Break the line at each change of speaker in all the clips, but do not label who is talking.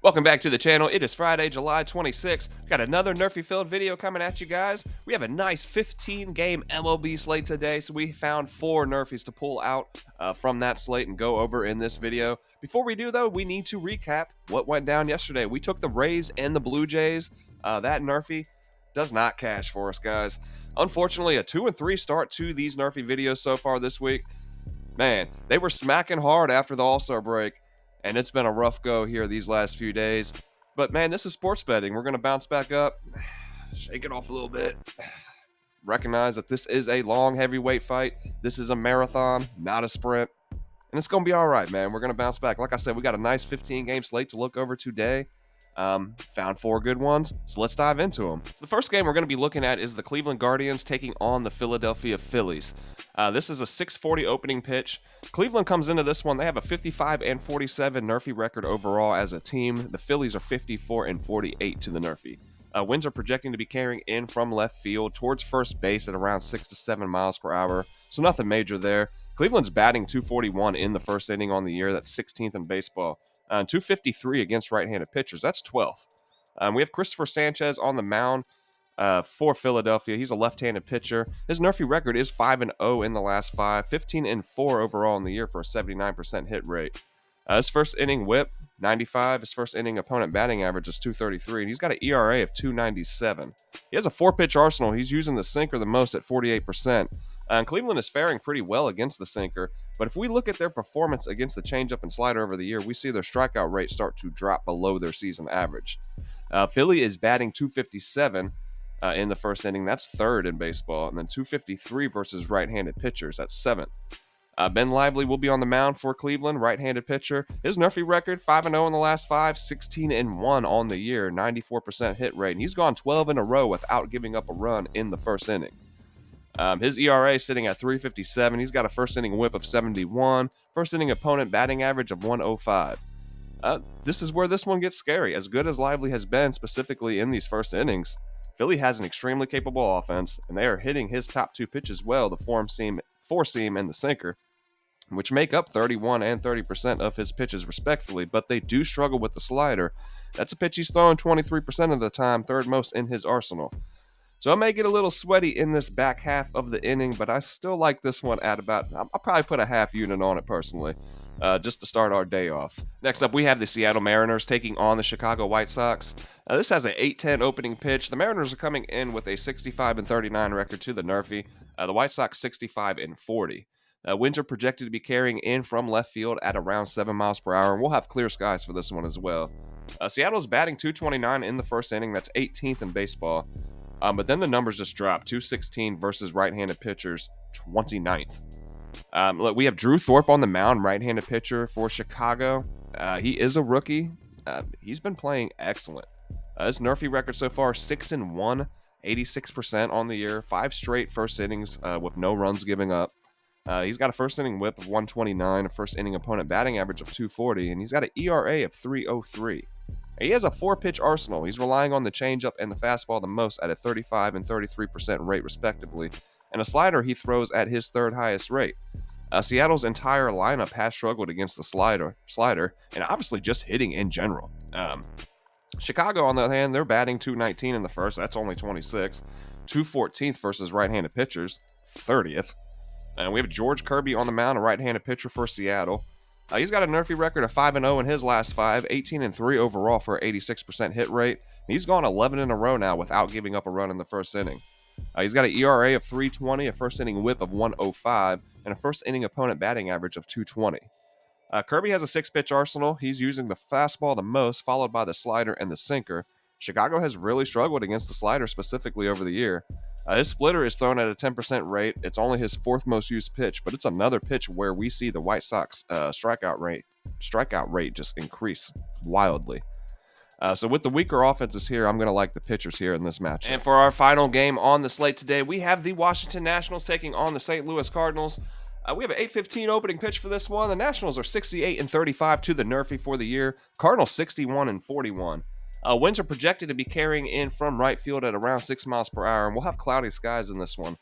Welcome back to the channel. It is Friday, July 26th. We've got another NRFI filled video coming at you guys. We have a nice 15-game MLB slate today, so we found 4 NRFIs to pull out from that slate and go over in this video. Before we do, though, we need to recap what went down yesterday. We took the Rays and the Blue Jays. That NRFI does not cash for us, guys. Unfortunately, a 2-3 start to these NRFI videos so far this week. Man, they were smacking hard after the All-Star break. And it's been a rough go here these last few days. But, man, this is sports betting. We're going to bounce back up, shake it off a little bit, recognize that this is a long heavyweight fight. This is a marathon, not a sprint. And it's going to be all right, man. We're going to bounce back. Like I said, we got a nice 15-game slate to look over today. Found 4 good ones, so let's dive into them. The first game we're going to be looking at is the Cleveland Guardians taking on the Philadelphia Phillies. This is a 6:40 opening pitch. Cleveland comes into this one. They have a 55-47 NRFI record overall as a team. The Phillies are 54-48 to the NRFI. Winds are projecting to be carrying in from left field towards first base at around 6 to 7 miles per hour, so nothing major there. Cleveland's batting .241 in the first inning on the year. That's 16th in baseball. 253 against right-handed pitchers. That's 12th. We have Christopher Sanchez on the mound for Philadelphia. He's a left-handed pitcher. His NRFI record is 5-0 in the last 5, 15-4 overall in the year for a 79% hit rate. His first inning whip, 95. His first inning opponent batting average is 233, and he's got an ERA of 297. He has a 4-pitch arsenal. He's using the sinker the most at 48%. And Cleveland is faring pretty well against the sinker, but if we look at their performance against the changeup and slider over the year, we see their strikeout rate start to drop below their season average. Philly is batting .257 in the first inning. That's 3rd in baseball, and then .253 versus right-handed pitchers. That's 7th. Ben Lively will be on the mound for Cleveland, right-handed pitcher. His NRFI record, 5-0 in the last 5, 16-1 on the year, 94% hit rate, and he's gone 12 in a row without giving up a run in the first inning. His ERA is sitting at 3.57. He's got a first inning whip of 71. First inning opponent batting average of 105. This is where this one gets scary. As good as Lively has been, specifically in these first innings, Philly has an extremely capable offense, and they are hitting his top 2 pitches well, the four seam and the sinker, which make up 31 and 30% of his pitches respectively, but they do struggle with the slider. That's a pitch he's throwing 23% of the time, 3rd most in his arsenal. So I may get a little sweaty in this back half of the inning, but I still like this one at about, I'll probably put a half unit on it personally, just to start our day off. Next up, we have the Seattle Mariners taking on the Chicago White Sox. This has an 8-10 opening pitch. The Mariners are coming in with a 65-39 record to the NRFI. The White Sox 65-40. Winds are projected to be carrying in from left field at around 7 miles per hour, and we'll have clear skies for this one as well. Seattle's batting .229 in the first inning. That's 18th in baseball. But then the numbers just drop. 216 versus right-handed pitchers, 29th. Look, we have Drew Thorpe on the mound, right-handed pitcher for Chicago. He is a rookie. He's been playing excellent. His NRFI record so far, 6-1, 86% on the year, 5 straight first innings with no runs giving up. He's got a first inning whip of 129, a first inning opponent batting average of 240, and he's got an ERA of 3.03. He has a 4-pitch arsenal. He's relying on the changeup and the fastball the most at a 35 and 33% rate respectively, and a slider he throws at his 3rd highest rate. Seattle's entire lineup has struggled against the slider, and obviously just hitting in general. Chicago, on the other hand, they're batting .219 in the first. That's only 26th. 214th versus right-handed pitchers, 30th. And we have George Kirby on the mound, a right-handed pitcher for Seattle. He's got a NRFI record of 5-0 in his last 5, 18-3 overall for an 86% hit rate. He's gone 11 in a row now without giving up a run in the first inning. He's got an ERA of 3.20, a first inning whip of 1.05, and a first inning opponent batting average of 2.20. Kirby has a 6-pitch arsenal. He's using the fastball the most, followed by the slider and the sinker. Chicago has really struggled against the slider specifically over the year. His splitter is thrown at a 10% rate. It's only his 4th most used pitch, but it's another pitch where we see the White Sox strikeout rate just increase wildly. So with the weaker offenses here, I'm going to like the pitchers here in this matchup. And for our final game on the slate today, we have the Washington Nationals taking on the St. Louis Cardinals. We have an 8:15 opening pitch for this one. The Nationals are 68-35 to the NRFI for the year. Cardinals 61-41. Winds are projected to be carrying in from right field at around 6 miles per hour, and we'll have cloudy skies in this one.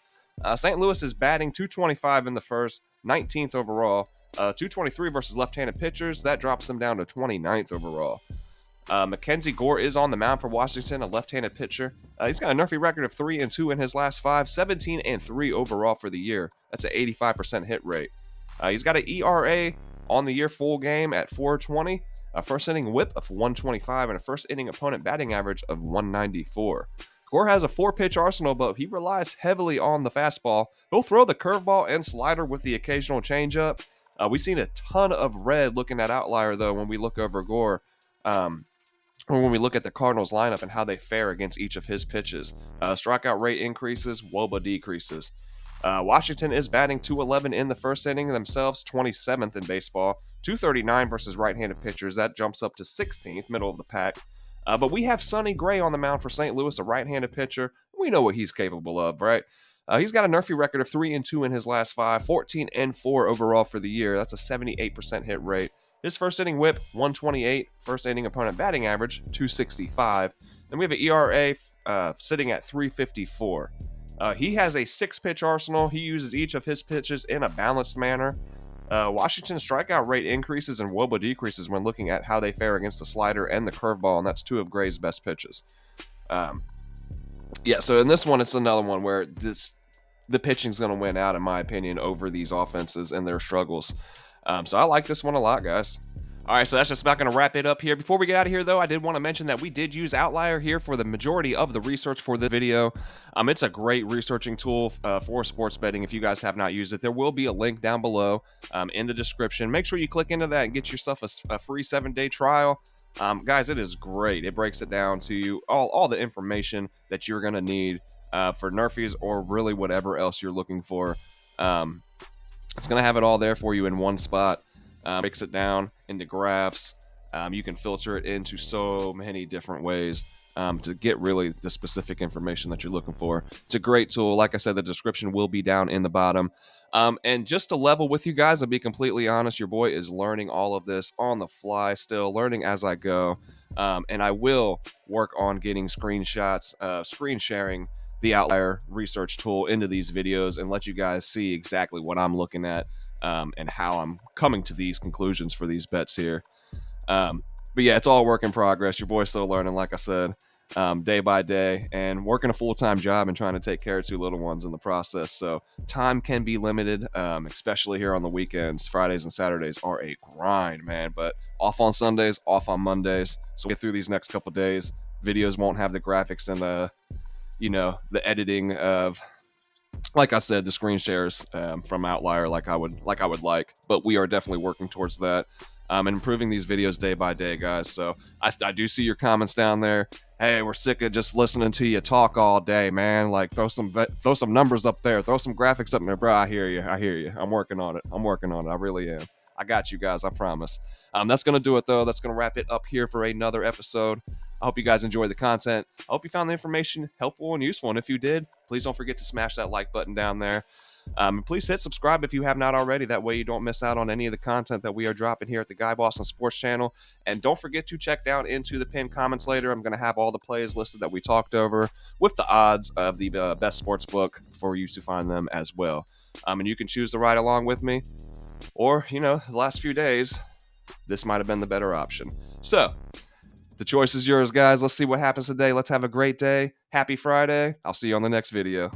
St. Louis is batting .225 in the first, 19th overall. .223 versus left-handed pitchers. That drops them down to 29th overall. Mackenzie Gore is on the mound for Washington, a left-handed pitcher. He's got a NRFI record of 3-2 in his last 5, 17-3 overall for the year. That's an 85% hit rate. He's got an ERA on the year full game at 4.20, a first inning whip of 125, and a first inning opponent batting average of 194. Gore has a 4-pitch arsenal, but he relies heavily on the fastball. He'll throw the curveball and slider with the occasional changeup. We've seen a ton of red looking at outlier, though, when we look over Gore. Or when we look at the Cardinals lineup and how they fare against each of his pitches. Strikeout rate increases, WOBA decreases. Washington is batting .211 in the first inning themselves, 27th in baseball. .239 versus right-handed pitchers. That jumps up to 16th, middle of the pack. But we have Sonny Gray on the mound for St. Louis, a right-handed pitcher. We know what he's capable of, right? He's got a NRFI record of 3-2 in his last 5, 14-4 overall for the year. That's a 78% hit rate. His first inning whip, 128. First inning opponent batting average, 265. Then we have an ERA sitting at 354. He has a 6-pitch arsenal. He uses each of his pitches in a balanced manner. Washington's strikeout rate increases and WOBA decreases when looking at how they fare against the slider and the curveball, and that's 2 of Gray's best pitches. So in this one, it's another one where the pitching's going to win out, in my opinion, over these offenses and their struggles. So I like this one a lot, guys. All right, so that's just about going to wrap it up here. Before we get out of here, though, I did want to mention that we did use Outlier here for the majority of the research for the video. It's a great researching tool for sports betting. If you guys have not used it, there will be a link down below in the description. Make sure you click into that and get yourself a free 7-day trial. Guys, it is great. It breaks it down to you, all the information that you're going to need for NRFIs or really whatever else you're looking for. It's going to have it all there for you in one spot. Breaks it down into graphs. You can filter it into so many different ways to get really the specific information that you're looking for. It's a great tool. Like I said, the description will be down in the bottom. And just to level with you guys and be completely honest, your boy is learning all of this on the fly still, learning as I go. And I will work on getting screenshots, screen sharing the Outlier research tool into these videos and let you guys see exactly what I'm looking at and how I'm coming to these conclusions for these bets here. But yeah, it's all work in progress. Your boy's still learning, like I said, day by day, and working a full-time job and trying to take care of 2 little ones in the process. So time can be limited, especially here on the weekends. Fridays and Saturdays are a grind, man, but off on Sundays, off on Mondays. So we'll get through these next couple days. Videos won't have the graphics and the editing of, like I said, the screen shares from Outlier like I would like, but we are definitely working towards that and improving these videos day by day, guys. So I do see your comments down there. Hey, we're sick of just listening to you talk all day, man. Like throw some numbers up there, throw some graphics up there, bro. I hear you. I'm working on it. I really am. I got you guys, I promise. That's gonna do it though. That's gonna wrap it up here for another episode. I hope you guys enjoyed the content. I hope you found the information helpful and useful. And if you did, please don't forget to smash that like button down there. And please hit subscribe if you have not already. That way you don't miss out on any of the content that we are dropping here at the Guy Boston Sports Channel. And don't forget to check down into the pinned comments later. I'm going to have all the plays listed that we talked over with the odds of the best sports book for you to find them as well. And you can choose to ride along with me. Or, the last few days, this might have been the better option. So, the choice is yours, guys. Let's see what happens today. Let's have a great day. Happy Friday. I'll see you on the next video.